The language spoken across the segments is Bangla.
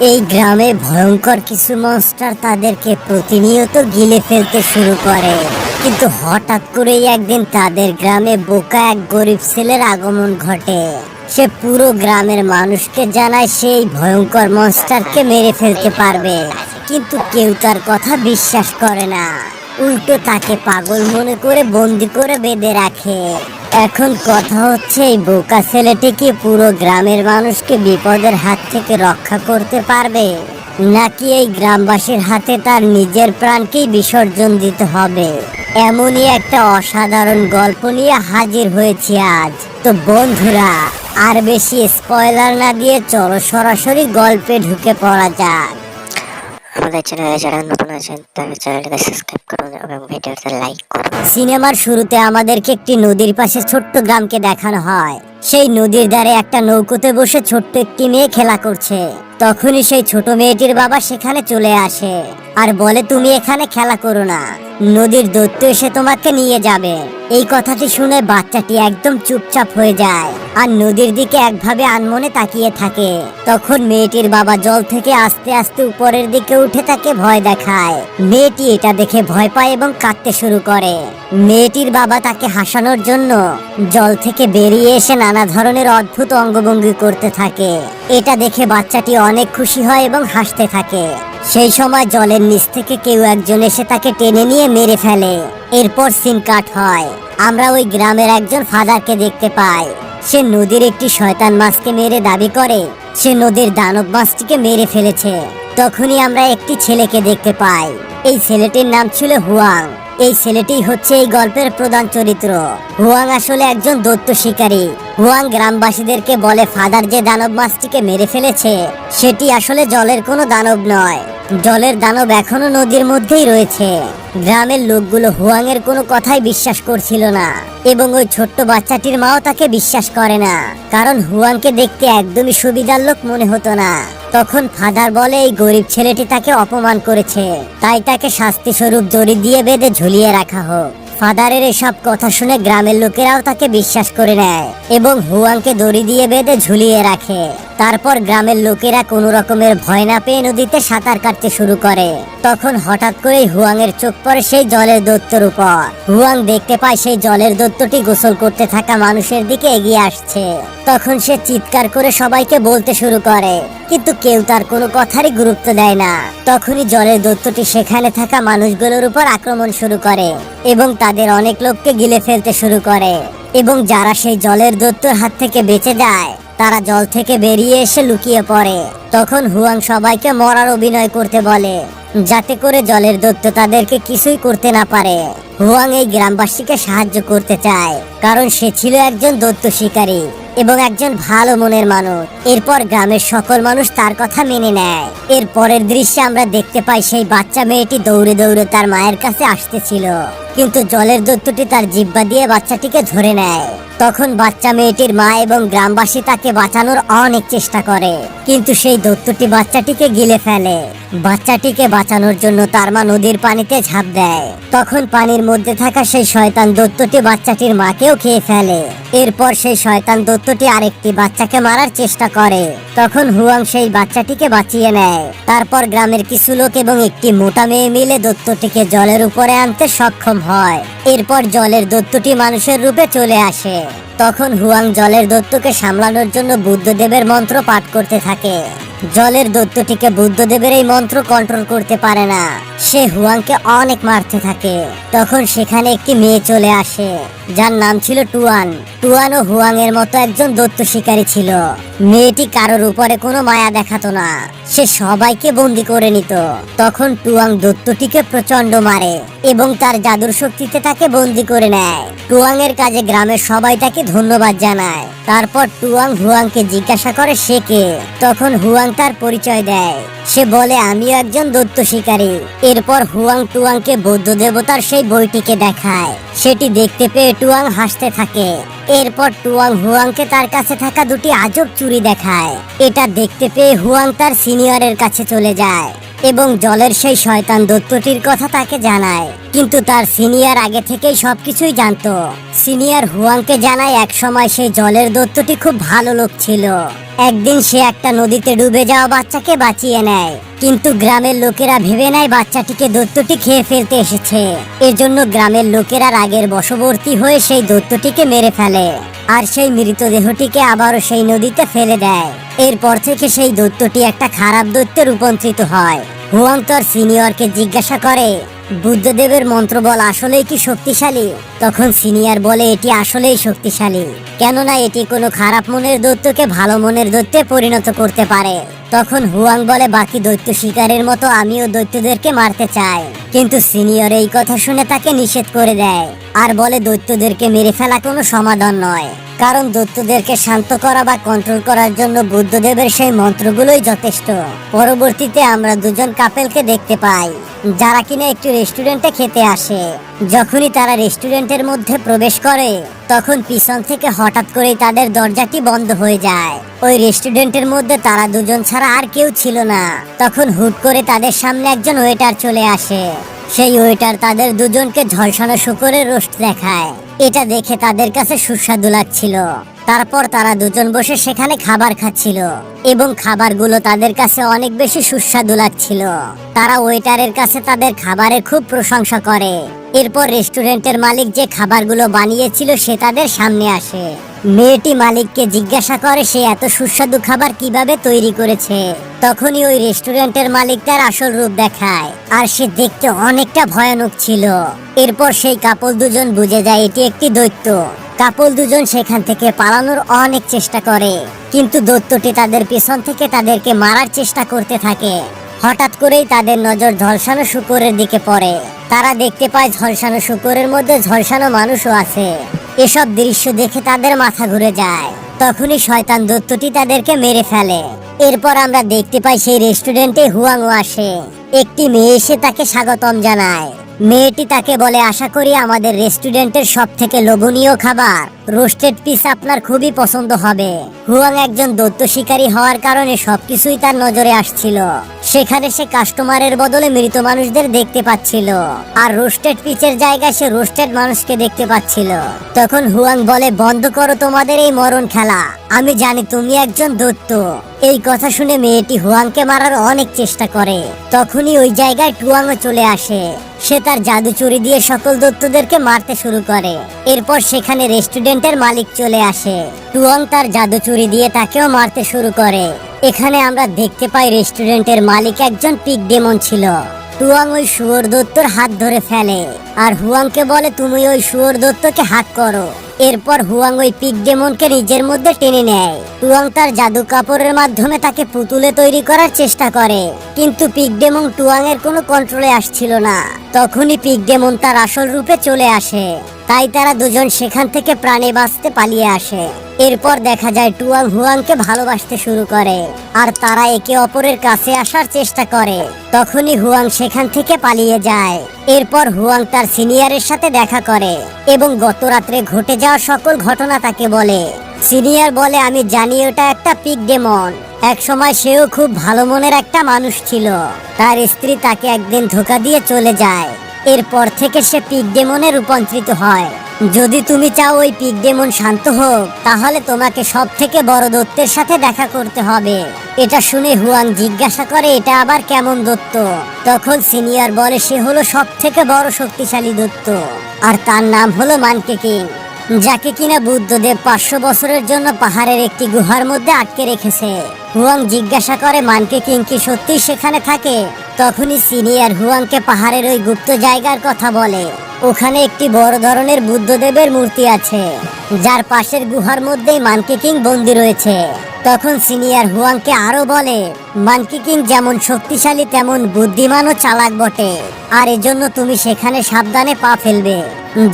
এই গ্রামে ভয়ঙ্কর কিছু মনস্টার তাদেরকে প্রতিনিয়ত গিলে ফেলতে শুরু করে, কিন্তু হঠাৎ করেই একদিন তাদের গ্রামে বোকা এক গরিব ছেলের আগমন ঘটে। সে পুরো গ্রামের মানুষকে জানায় সেই ভয়ঙ্কর মনস্টারকে মেরে ফেলতে পারবে, কিন্তু কেউ তার কথা বিশ্বাস করে না। উল্টো তাকে পাগল মনে করে বন্দি করে বেঁধে রাখে। এখন কথা হচ্ছে, এই বোকা ছেলেটি কি পুরো গ্রামের মানুষকে বিপদের হাত থেকে রক্ষা করতে পারবে, নাকি এই গ্রামবাসীর হাতে তার নিজের প্রাণকেই বিসর্জন দিতে হবে? এমনই একটা অসাধারণ গল্প নিয়ে হাজির হয়েছি আজ। তো বন্ধুরা, আর বেশি স্পয়লার না দিয়ে চলো সরাসরি গল্পে ঢুকে পড়া যাক। আমাদের চ্যানেলে যারা নতুন আছেন তারা চ্যানেলটাকে সাবস্ক্রাইব করুন এবং ভিডিওতে লাইক করুন। সিনেমার শুরুতে আমাদেরকে একটি নদীর পাশে ছোট্ট গ্রামকে দেখানো হয়। সেই নদীর ধারে একটা নৌকোতে বসে ছোট্ট একটি মেয়ে খেলা করছে। তখনই সেই ছোট মেয়েটির বাবা সেখানে চলে আসে আর বলে, তুমি এখানে খেলা করো না, নদীর দৈত্য এসে তোমাকে নিয়ে যাবে। এই কথাটি শুনে বাচ্চাটি একদম চুপচাপ হয়ে যায় আর নদীর দিকে একভাবে আনমনে তাকিয়ে থাকে। তখন মেয়েটির বাবা জল থেকে আস্তে আস্তে উপরের দিকে উঠে তাকে ভয় দেখায়। মেয়েটি এটা দেখে ভয় পায় এবং কাঁদতে শুরু করে। মেয়েটির বাবা তাকে হাসানোর জন্য জল থেকে বেরিয়ে এসে নানা ধরনের অদ্ভুত অঙ্গভঙ্গি করতে থাকে। এটা দেখে বাচ্চাটি অনেক খুশি হয় এবং হাসতে থাকে। সেই সময় জলের নিচ থেকে কেউ একজন এসে তাকে টেনে নিয়ে মেরে ফেলে। এরপর সিন কাট হয়। আমরা ওই গ্রামের একজন ফাদারকে দেখতে পাই। সে নদীর একটি শয়তান মাছকে মেরে দাবি করে সে নদীর দানব মাছটিকে মেরে ফেলেছে। তখনই আমরা একটি ছেলেকে দেখতে পাই। এই ছেলেটির নাম ছিল হুয়াং। এই ছেলেটি হচ্ছে এই গল্পের প্রধান চরিত্র। হুয়াং আসলে একজন দৈত্য শিকারী। হুয়াং গ্রামবাসীদেরকে বলে ফাদার যে দানব মাছটিকে মেরে ফেলেছে সেটি আসলে জলের কোনো দানব নয়, জলের দানব এখনো নদীর মধ্যেই রয়েছে। গ্রামের লোকগুলো হুয়াং এর কোনো কথাই বিশ্বাস করছিল না এবং ওই ছোট্ট বাচ্চাটির মাও তাকে বিশ্বাস করে না, কারণ হুয়াংকে দেখতে একদমই সুবিধার লোক মনে হতো না। তখন ফাদার বলে এই গরিব ছেলেটি তাকে অপমান করেছে, তাই তাকে শাস্তি স্বরূপ দড়ি দিয়ে বেঁধে ঝুলিয়ে রাখা হোক। ফাদারের এসব কথা শুনে গ্রামের লোকেরাও তাকে বিশ্বাস করে নেয় এবং হুয়াংকে দড়ি দিয়ে বেঁধে ঝুলিয়ে রাখে। তারপর গ্রামের লোকেরা কোনো রকমের ভয় না পেয়ে নদীতে সাঁতার কাটতে শুরু করে। তখন হঠাৎ করেই হুয়াং এর চোখ পড়ে সেই জলের দৈত্যের উপর। হুয়াং দেখতে পায় সেই জলের দৈত্যটি গোসল করতে থাকা মানুষের দিকে এগিয়ে আসছে। তখন সে চিৎকার করে সবাইকে বলতে শুরু করে, কিন্তু কেউ তার কোনো কথারই গুরুত্ব দেয় না। তখনই জলের দৈত্যটি সেখানে থাকা মানুষগুলোর উপর আক্রমণ শুরু করে এবং তাদের অনেক লোককে গিলে ফেলতে শুরু করে। এবং যারা সেই জলের দৈত্যের হাত থেকে বেঁচে যায় তারা জল থেকে বেরিয়ে এসে লুকিয়ে পড়ে। তখন হুয়াং সবাইকে মরার অভিনয় করতে বলে, যাতে করে জলের দৈত্য তাদেরকে কিছুই করতে না পারে। হুয়াং এই গ্রামবাসীকে সাহায্য করতে চায়, কারণ সে ছিল একজন দৈত্য শিকারী এবং একজন ভালো মনের মানুষ। এরপর গ্রামের সকল মানুষ তার কথা মেনে নেয়। এর পরের দৃশ্যে আমরা দেখতে পাই সেই বাচ্চা মেয়েটি দৌড়ে দৌড়ে তার মায়ের কাছে আসতেছিল, কিন্তু জলের দৈত্যটি তার জিহ্বা দিয়ে বাচ্চাটিকে ধরে নেয়। তখন বাচ্চা মেয়েটির মা এবং গ্রামবাসী তাকে বাঁচানোর অনেক চেষ্টা করে, কিন্তু সেই দৈত্যটি বাচ্চাটিকে গিলে ফেলে। বাচ্চাটিকে বাঁচানোর জন্য তার মা নদীর পানিতে ঝাঁপ দেয়। তখন পানির মধ্যে থাকা সেই শয়তান দৈত্যটি বাচ্চাটির মাকেও খেয়ে ফেলে। এরপর সেই শয়তান দৈত্যটি আরেকটি বাচ্চাকে মারার চেষ্টা করে। তখন হুয়াং সেই বাচ্চাটিকে বাঁচিয়ে নেয়। তারপর গ্রামের কিছু লোক এবং একটি মোটা মেয়ে মিলে দৈত্যটিকে জলের উপরে আনতে সক্ষম হয়। এরপর জলের দৈত্যটি মানুষের রূপে চলে আসে। তখন হুয়াং জলের দৈত্যকে সামলানোর জন্য বুদ্ধদেবের মন্ত্র পাঠ করতে থাকে। জলের দৈত্যটিকে বুদ্ধদেবের এই মন্ত্র কন্ট্রোল করতে পারে না। সে হুয়াংকে অনেক মারতে থাকে। তখন সেখানে একটি মেয়ে চলে আসে যার নাম ছিল টুয়ান। টুয়ান ও হুয়াং এর মতো একজন দৈত্য শিকারী ছিল। মেয়েটি কারোর উপরে কোনো মায়া দেখাতো না, সে সবাইকে বন্দি করে নিত। তখন টুয়াং দৈত্যটিকে প্রচন্ড মারে এবং তার জাদুর শক্তিতে তাকে বন্দি করে নেয়। টুয়াং এর কাজে গ্রামের সবাই তাকে ধন্যবাদ জানায়। তারপর টুয়াং হুয়াংকে জিজ্ঞাসা করে সে কে। তখন হুয়াং তার পরিচয় দেয়। সে বলে, আমিও একজন দৈত্য শিকারী। এরপর হুয়াং টুয়াংকে বৌদ্ধ দেবতার সেই বইটিকে দেখায়। সেটি দেখতে পেয়ে টুয়াং হাসতে থাকে। এরপর টুয়াং হুয়াংকে তার কাছে থাকা দুটি আজব চুড়ি দেখায়। এটা দেখতে পেয়ে হুয়াং তার সিনিয়রের কাছে চলে যায় এবং জলের সেই শয়তান দৈত্যটির কথা তাকে জানায়। কিন্তু তার সিনিয়র আগে থেকেই সবকিছুই জানতো। সিনিয়র হুয়াংকে জানায় এক সময় সেই জলের দৈত্যটি খুব ভালো লোক ছিল। একদিন সে একটা নদীতে ডুবে যাওয়া বাচ্চাকে বাঁচিয়ে নেয়, কিন্তু গ্রামের লোকেরা ভেবে নেয় বাচ্চাটিকে দৈত্যটি খেয়ে ফেলতে এসেছে। এজন্য গ্রামের লোকেরা রাগের বশবর্তী হয়ে সেই দৈত্যটিকে মেরে ফেলে আর সেই মৃতদেহটিকে আবারও সেই নদীতে ফেলে দেয়। এরপর থেকে সেই দৈত্যটি একটা খারাপ দৈত্যে রূপান্তরিত হয়। হুয়াং তার সিনিয়রকে জিজ্ঞাসা করে, বুদ্ধদেবের মন্ত্রবল আসলেই কি শক্তিশালী? তখন সিনিয়র বলে, এটি আসলেই শক্তিশালী, কেননা এটি কোনো খারাপ মনের দৈত্যকে ভালো মনের দৈত্যে পরিণত করতে পারে। তখন হুয়াং বলে, বাকি দৈত্য শিকারের মতো আমিও দৈত্যদেরকে মারতে চাই। কিন্তু সিনিয়র এই কথা শুনে তাকে নিষেধ করে দেয় আর বলে, দৈত্যদেরকে মেরে ফেলা কোনো সমাধান নয়, কারণ দৈত্যদেরকে শান্ত করা বা কন্ট্রোল করার জন্য বুদ্ধদেবের সেই মন্ত্রগুলোই যথেষ্ট। পরবর্তীতে আমরা দুজন কাপেলকে দেখতে পাই, যারা কিনা একটি রেস্টুরেন্টে খেতে আসে। যখনই তারা রেস্টুরেন্টের মধ্যে প্রবেশ করে, তখন পিছন থেকে হঠাৎ করেই তাদের দরজাটি বন্ধ হয়ে যায়। ওই রেস্টুরেন্টের মধ্যে তারা দুজন ছাড়া আর কেউ ছিল না। তখন হুট করে তাদের সামনে একজন ওয়েটার চলে আসে। সেই ওয়েটার তাদের দুজনকে ঝলসানো শুকরের রোস্ট দেখায়। এটা দেখে তাদের কাছে সুস্বাদু লাগছিল। তারপর তারা দুজন বসে সেখানে খাবার খাচ্ছিল এবং খাবারগুলো তাদের কাছে অনেক বেশি সুস্বাদু লাগছিল। তারা ওয়েটারের কাছে তাদের খাবারের খুব প্রশংসা করে। এরপর রেস্টুরেন্টের মালিক যে খাবারগুলো বানিয়েছিল সে তাদের সামনে আসে। মেয়েটি মালিককে জিজ্ঞাসা করে সে এত সুস্বাদু খাবার কিভাবে তৈরি করেছে। তখনই ওই রেস্টুরেন্টের মালিক তার আসল রূপ দেখায় আর সে দেখতে অনেকটা ভয়ানক ছিল। এরপর সেই কাপল দুজন বুঝে যায় এটি একটি দৈত্য। কাপল দুজন সেখান থেকে পালানোর অনেক চেষ্টা করে, কিন্তু দৈত্যটি তাদের পিছন থেকে তাদেরকে মারার চেষ্টা করতে থাকে। হঠাৎ করেই তাদের নজর ঝলসানো শুকরের দিকে পড়ে। তারা দেখতে পায় ঝলসানো শুকরের মধ্যে ঝলসানো মানুষও আছে। এসব দৃশ্য দেখে তাদের মাথা ঘুরে যায়। তখনই শয়তান দৈত্যটি তাদেরকে মেরে ফেলে। এরপর আমরা দেখতে পাই সেই রেস্টুরেন্টে হুয়াংও আসে। একটি মেয়ে এসে তাকে স্বাগতম জানায়। মেয়েটি তাকে বলে, আশা করি আমাদের রেস্টুরেন্টের সব থেকে লোভনীয় খাবার রোস্টেড পিস আপনার খুবই পছন্দ হবে। হুয়াং একজন দৈত্য শিকারী হওয়ার কারণে সবকিছুই তার নজরে আসছিল। সেখানে সে কাস্টমারের বদলে মৃত মানুষদের দেখতে পাচ্ছিল, আর রোস্টেড পিসের জায়গায় সে রোস্টেড মানুষকে দেখতে পাচ্ছিল। তখন হুয়াং বলে, বন্ধ করো তোমাদের এই মরণ খেলা, আমি জানি তুমি একজন দৈত্য। এই কথা শুনে মেয়েটি হুয়াংকে মারার অনেক চেষ্টা করে। তখনই ওই জায়গায় টুয়াংও চলে আসে। সে তার জাদু চুরি দিয়ে সকল দৈত্যদেরকে মারতে শুরু করে। এরপর সেখানে রেস্টুরেন্টের মালিক চলে আসে। টুয়াং তার জাদু চুরি দিয়ে তাকেও মারতে শুরু করে। এখানে আমরা দেখতে পাই রেস্টুরেন্টের মালিক একজন পিগ ডেমন ছিল। টুয়াং ওই শুয়োর দৈত্যর হাত ধরে ফেলে আর হুয়াংকে বলে, তুমি ওই শুয়োর দৈত্যকে হাত করো। এরপর হুয়াং ওই পিগ ডেমনকে নিজের মধ্যে টেনে নেয়। টুয়াং তার জাদু কাপড়ের মাধ্যমে তাকে পুতুলে তৈরি করার চেষ্টা করে, কিন্তু পিগ ডেমন টুয়াং এর কোনো কন্ট্রোলে আসছিল না। তখনই পিগ ডেমন তার আসল রূপে চলে আসে। তাই তারা দুজন সেখান থেকে প্রাণে বাঁচতে পালিয়ে আসে। এরপর দেখা যায় টুয়াং হুয়াংকে ভালোবাসতে শুরু করে আর তারা একে অপরের কাছে আসার চেষ্টা করে। তখনই হুয়াং সেখান থেকে পালিয়ে যায়। এরপর হুয়াং তার সিনিয়রের সাথে দেখা করে এবং গত রাত্রে ঘটে যাওয়া সকল ঘটনা তাকে বলে। সিনিয়র বলে, আমি জানি ওটা একটা পিগ ডেমন। এক সময় সেও খুব ভালো মনের একটা মানুষ ছিল। তার স্ত্রী তাকে একদিন ধোঁকা দিয়ে চলে যায়। এরপর থেকে সে পিগ ডেমনে রূপান্তরিত হয়। যদি তুমি চাও ওই পিগ ডেমন শান্ত হোক, তাহলে তোমাকে সব থেকে বড় দৈত্যের সাথে দেখা করতে হবে। এটা শুনে হুয়াং জিজ্ঞাসা করে, এটা আবার কেমন দৈত্য? তখন সিনিয়র বলে, সে হলো সব থেকে বড় শক্তিশালী দৈত্য আর তার নাম হলো মানকে কিং, যাকে কিনা বুদ্ধদেব 500 বছরের জন্য পাহাড়ের একটি গুহার মধ্যে আটকে রেখেছে। হুয়াং জিজ্ঞাসা করে, মানকে কিং কি সত্যি সেখানে থাকে? তখনই সিনিয়র হুয়াংকে পাহাড়ের ওই গুপ্ত জায়গার কথা বলে। ওখানে একটি বড় ধরনের বুদ্ধদেবের মূর্তি আছে, যার পাশের গুহার মধ্যেই মানকে কিং বন্দী রয়েছে। তখন সিনিয়র হুয়াংকে আরো বলে, মানকি কিং যেমন শক্তিশালী তেমন বুদ্ধিমান ও চালাক বটে, আর এজন্য তুমি সেখানে সাবধানে পা ফেলবে,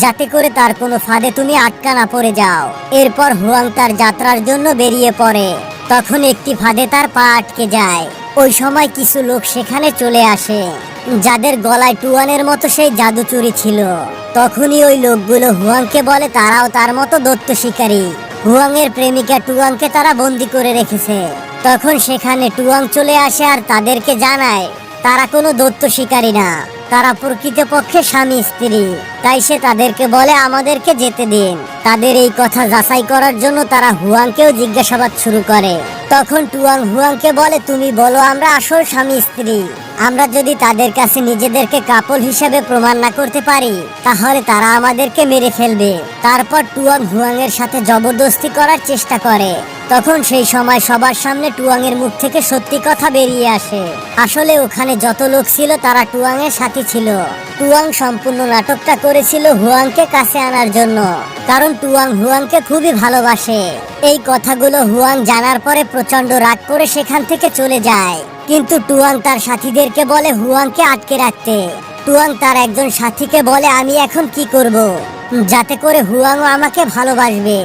যাতে করে তার কোনো ফাঁদে তুমি আটকা না পড়ে যাও। এরপর হুয়াং তার যাত্রার জন্য বেরিয়ে পড়ে। তখন একটি ফাঁদে তার পা আটকে যায়। ওই সময় কিছু লোক সেখানে চলে আসে, যাদের গলায় টুয়ানের মতো সেই জাদু চুরি ছিল। তখনই ওই লোকগুলো হুয়াংকে বলে তারাও তার মতো দৈত্য শিকারী। হুয়াং এর প্রেমিকা টুয়াংকে তারা বন্দি করে রেখেছে। তখন সেখানে টুয়াং চলে আসে আর তাদেরকে জানায় তারা কোনো দৈত্য শিকারী না, তারা প্রকৃতপক্ষে স্বামী স্ত্রী। তাই সে তাদেরকে বলে আমাদেরকে যেতে দিন। তাদের এই কথা যাচাই করার জন্য তারা হুয়াংকেও জিজ্ঞাসাবাদ শুরু করে। তখন টুয়াং হুয়াংকে বলে, তুমি বলো আমরা আসল স্বামী স্ত্রী। আমরা যদি তাদের কাছে নিজেদেরকে কাপল হিসেবে প্রমাণ না করতে পারি তাহলে তারা আমাদেরকে মেরে ফেলবে। তারপর টুয়াং হুয়াং এর সাথে জবরদস্তি করার চেষ্টা করে। তখন সেই সময় সবার সামনে টুয়াং এর মুখ থেকে সত্যি কথা বেরিয়ে আসে। আসলে ওখানে যত লোক ছিল তারা টুয়াং এর সাথী ছিল। টুয়াং সম্পূর্ণ নাটকটা করেছিল হুয়াংকে কাছে আনার জন্য, কারণ টুয়াং হুয়াংকে খুবই ভালোবাসে। এই কথাগুলো হুয়াং জানার পরে প্রচন্ড রাগ করে সেখান থেকে চলে যায়। কিন্তু টুয়াং তার সাথীদেরকে বলে হুয়াংকে আটকে রাখতে। টুয়াং তার একজন সাথীকে বলে, আমি এখন কি করব যাতে করে হুয়াংও আমাকে ভালোবাসবে।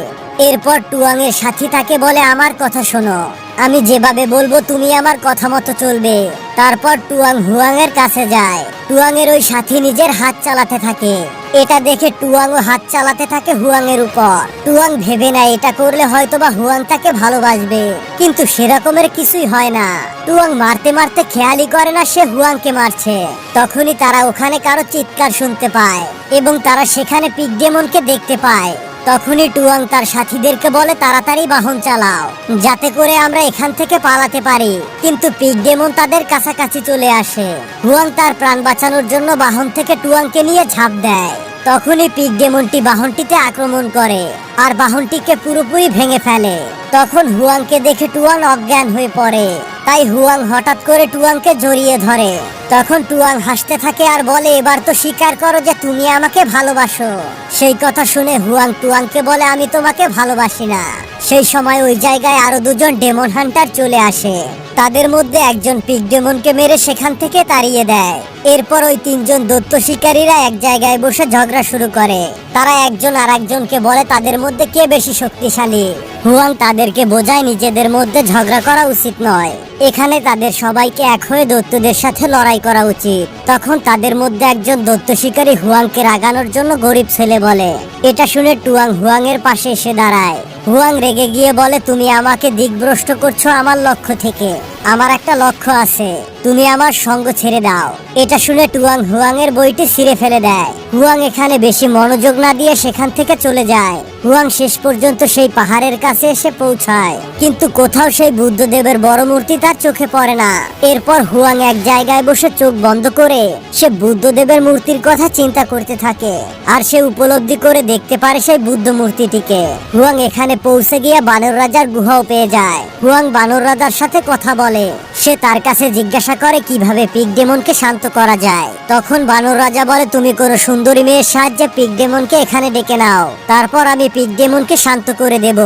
এরপর টুয়াং এর সাথী তাকে বলে, আমার কথা শোনো, আমি যেভাবে বলবো তুমি আমার কথা মতো চলবে। তারপর টুয়াং হুয়াং এর কাছে যায়। টুয়াং এর ওই সাথী নিজের হাত চালাতে থাকে। এটা দেখে টুয়াংও হাত চালাতে থাকে হুয়াং এর উপর। টুয়াং ভেবে না এটা করলে হয়তোবা হুয়াং তাকে ভালোবাসবে, কিন্তু সেরকমের কিছুই হয় না। টুয়াং মারতে মারতে খেয়ালই করে না সে হুয়াংকে মারছে। তখনই তারা ওখানে কারো চিৎকার শুনতে পায় এবং তারা সেখানে পিগ ডেমনকে দেখতে পায়। তখনই টুয়াং তার সাথীদেরকে বলে, তাড়াতাড়ি বাহন চালাও যাতে করে আমরা এখান থেকে পালাতে পারি। কিন্তু পিগ ডেমন তাদের কাছাকাছি চলে আসে। হুয়াং তার প্রাণ বাঁচানোর জন্য বাহন থেকে টুয়াংকে নিয়ে ঝাঁপ দেয়। তখনই পিগ ডেমনটি বাহনটিতে আক্রমণ করে আর বাহনটিকে পুরোপুরি ভেঙে ফেলে। তখন হুয়াংকে দেখে টুয়াং অজ্ঞান হয়ে পড়ে। তাই হুয়াং হঠাৎ করে টুয়াংকে জড়িয়ে ধরে। তখন টুয়াং হাসতে থাকে আর বলে, এবার তো স্বীকার করো যে তুমি আমাকে ভালোবাসো। সেই কথা শুনে হুয়াং টুয়াংকে বলে, আমি তোমাকে ভালোবাসি না। সেই সময় ওই জায়গায় আরো দুজন ডেমন হান্টার চলে আসে। তাদের মধ্যে একজন পিগ ডেমনকে মেরে সেখান থেকে তাড়িয়ে দেয়। এরপর ওই তিনজন দৈত্য শিকারীরা এক জায়গায় বসে ঝগড়া শুরু করে। তারা একজন আর একজনকে বলে তাদের মধ্যে কে বেশি শক্তিশালী। হুয়াং তাদেরকে বোঝায় নিজেদের মধ্যে ঝগড়া করা উচিত নয়, এখানে তাদের সবাইকে এক হয়ে দৈত্যদের সাথে লড়াই করা উচিত। তখন তাদের মধ্যে একজন দৈত্য শিকারী হুয়াংকে রাগানোর জন্য গরিব ছেলে বলে। এটা শুনে টুয়াং হুয়াং এর পাশে এসে দাঁড়ায়। হুয়াং রেগে গিয়ে বলে, তুমি আমাকে দিকভ্রষ্ট করছো আমার লক্ষ্য থেকে। আমার একটা লক্ষ্য আছে, তুমি আমার সঙ্গ ছেড়ে দাও। এটা শুনে টুয়াং হুয়াং এর বইটি ছিঁড়ে ফেলে দেয়। হুয়াং এখানে বেশি মনোযোগ না দিয়ে সেখান থেকে চলে যায়। হুয়াং শেষ পর্যন্ত সেই পাহাড়ের কাছে এসে পৌঁছায়, কিন্তু কোথাও সেই বুদ্ধদেবের বড় মূর্তি তার চোখে পড়ে না। এরপর হুয়াং এক জায়গায় বসে চোখ বন্ধ করে সে বুদ্ধদেবের মূর্তির কথা চিন্তা করতে থাকে আর সে উপলব্ধি করে দেখতে পারে সেই বুদ্ধ মূর্তিটিকে। হুয়াং এখানে পৌঁছে গিয়ে বানর রাজার গুহাও পেয়ে যায়। হুয়াং বানর রাজার সাথে কথা বলে। সে তার কাছে জিজ্ঞাসা করে কিভাবে পিগ ডেমনকে শান্ত করা যায়। তখন বানর রাজা বলে, তুমি কোনো সুন্দরী মেয়ের সাহায্যে পিগ ডেমনকে এখানে ডেকে নাও, তারপর আমি পিগ ডেমনকে শান্ত করে দেব।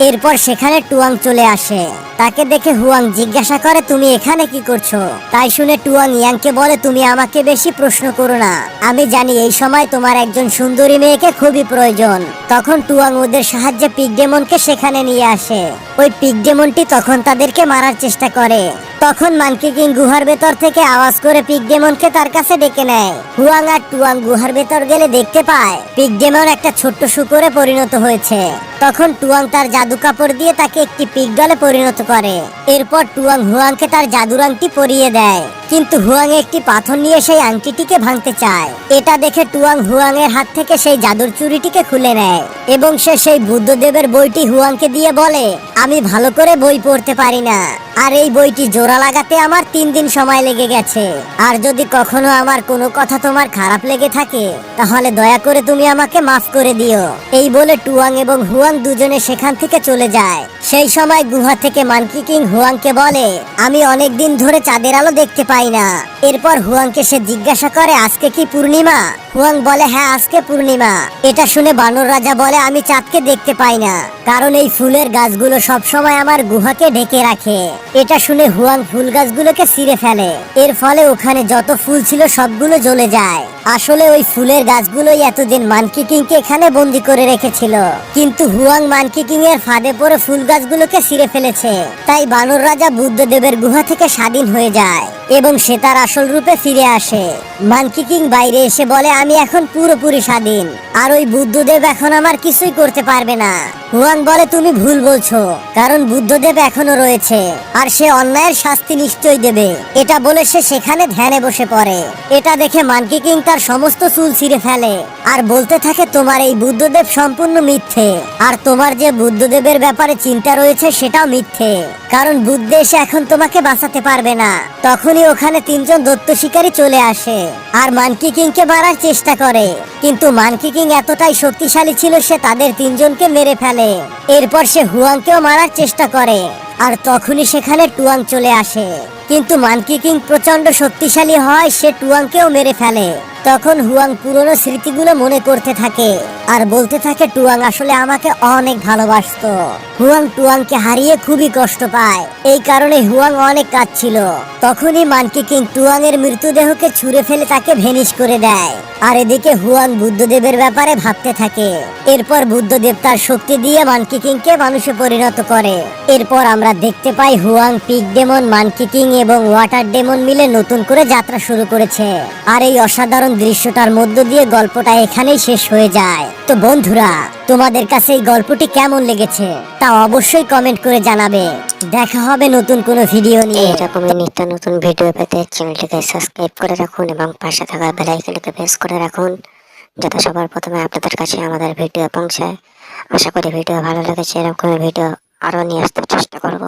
এরপর সেখানে টুয়াং চলে আসে। তাকে দেখে হুয়াং জিজ্ঞাসা করে, তুমি এখানে কি করছো? তাই শুনে টুয়াং ইয়াংকে বলে, তুমি আমাকে বেশি প্রশ্ন করো না, আমি জানি এই সময় তোমার একজন সুন্দরী মেয়েকে খুবই প্রয়োজন। তখন টুয়াং ওদের সাহায্যে পিগ ডেমনকে সেখানে নিয়ে আসে। ওই পিগ ডেমনটি তখন তাদেরকে মারার চেষ্টা করে। তখন মানকি কিং গুহার ভেতর থেকে আওয়াজ করে পিগ ডেমনকে তার কাছে ডেকে নেয়। হুয়াং আর টুয়াং গুহার ভেতর গেলে দেখতে পায় পিগ ডেমন একটা ছোট্ট শুকরে পরিণত হয়েছে। তখন টুয়াং তার জাদু কাপড় দিয়ে তাকে একটি পিগ ডলে পরিণত করে। এরপর টুয়াং হুয়াংকে তার জাদুর আংটি পরিয়ে দেয়, কিন্তু হুয়াং একটি পাথর নিয়ে সেই আংটিটিকে ভাঙতে চায়। এটা দেখে টুয়াং হুয়াং এর হাত থেকে সেই জাদুর চুড়িটিকে খুলে নেয় এবং সে সেই বুদ্ধদেবের বইটি হুয়াংকে দিয়ে বলে, আমি ভালো করে বই পড়তে পারি না, আর এই বইটি জোড়া লাগাতে আমার 3 দিন সময় লেগে গেছে। আর যদি কখনো আমার কোনো কথা তোমার খারাপ লেগে থাকে তাহলে দয়া করে তুমি আমাকে মাফ করে দিও। এই বলে টুয়াং এবং হুয়াং দুজনে সেখান থেকে চলে যায়। সেই সময় গুহা থেকে মানকি কিং হুয়াংকে বলে, আমি অনেক দিন ধরে চাঁদের আলো দেখতে পাই না। এরপর হুয়াংকে সে জিজ্ঞাসা করে, আজকে কি পূর্ণিমা? হুয়াং বলে, হ্যাঁ আজকে পূর্ণিমা। এটা শুনে বানর রাজা বলে, আমি চাঁদকে দেখতে পাই না, কারণ এই ফুলের গাছগুলো সব সময় আমার গুহাকে ঢেকে রাখে। এটা শুনে হুয়াং ফুল গাছগুলোকে ছিঁড়ে ফেলে। এর ফলে ওখানে যত ফুল ছিল সবগুলো জ্বলে যায়। আসলে ওই ফুলের গাছগুলোই এতদিন মানকি কিংকে এখানে বন্দি করে রেখেছিল, কিন্তু হুয়াং মানকি কিং এর ফাঁদে পড়ে ফুল গাছগুলোকে ছিঁড়ে ফেলেছে। তাই বানর রাজা বুদ্ধদেবের গুহা থেকে স্বাধীন হয়ে যায়। এবং সে তার আসল রূপে ফিরে আসে। মানকি কিং বাইরে এসে বলে, আমি এখন পুরোপুরি স্বাধীন, আর ওই বুদ্ধদেব এখন আমার কিছুই করতে পারবে না। হুয়াং বলে, তুমি ভুল বলছো, কারণ বুদ্ধদেব এখনো রয়েছে, আর সে অন্যায়ের শাস্তি নিশ্চয়ই দেবে। এটা বলে সে সেখানে ধ্যানে বসে পড়ে। এটা দেখে মানকি কিং তার সমস্ত চুল ছিঁড়ে ফেলে আর বলতে থাকে, তোমার এই বুদ্ধদেব সম্পূর্ণ মিথ্যে, আর তোমার যে বুদ্ধদেবের ব্যাপারে চিন্তা রয়েছে সেটাও মিথ্যে, কারণ বুদ্ধ এসে এখন তোমাকে বাঁচাতে পারবে না। তখনই ওখানে তিনজন দৈত্য শিকারী চলে আসে আর মানকি কিং কে মারার চেষ্টা করে, কিন্তু মানকি কিং এতটাই শক্তিশালী ছিল সে তাদের তিনজনকে মেরে ফেলে। এরপর সে হুয়াংকেও মারার চেষ্টা করে, আর তখনই সেখানে টুয়াং চলে আসে, কিন্তু মানকি কিং প্রচন্ড শক্তিশালী হয়, সে টুয়াংকেও মেরে ফেলে। তখন হুয়াং পুরনো স্মৃতিগুলো মনে করতে থাকে আর বলতে থাকে, টুয়াং আসলে আমাকে অনেক ভালোবাসতো। হুয়াং টুয়াংকে হারিয়ে খুবই কষ্ট পায়, এই কারণে হুয়াং অনেক কাঁদছিল। তখনই মানকি কিং টুয়াং এর মৃতদেহকে ছুঁড়ে ফেলে তাকে ভেনিশ করে দেয়, আর এদিকে হুয়াং বুদ্ধদেবের ব্যাপারে ভাবতে থাকে। এরপর বুদ্ধদেব তার শক্তি দিয়ে মানকি কিং কে মানুষে পরিণত করে। এরপর আমরা দেখতে পাই Huang, pig demon, monkey king এবং ওয়াটার ডেমন মিলে নতুন করে যাত্রা শুরু করেছে। আর এই অসাধারণ দৃশ্যটার মধ্য দিয়ে গল্পটা এখানেই শেষ হয়ে যায়। তো বন্ধুরা, তোমাদের কাছে এই গল্পটি কেমন লেগেছে তা অবশ্যই কমেন্ট করে জানাবে। দেখা হবে নতুন কোনো ভিডিও নিয়ে। এরকমই নিত্য নতুন ভিডিও পেতে চ্যানেলটিকে সাবস্ক্রাইব করে রাখুন এবং পাশে থাকা বেল আইকনটিকে প্রেস করে রাখুন, যাতে সবার প্রথমে আপনাদের কাছে আমাদের ভিডিও পৌঁছায়। আশা করি ভিডিও ভালো লেগেছে, এরকম ভিডিও আরো নিয়ে আসতে চেষ্টা করব।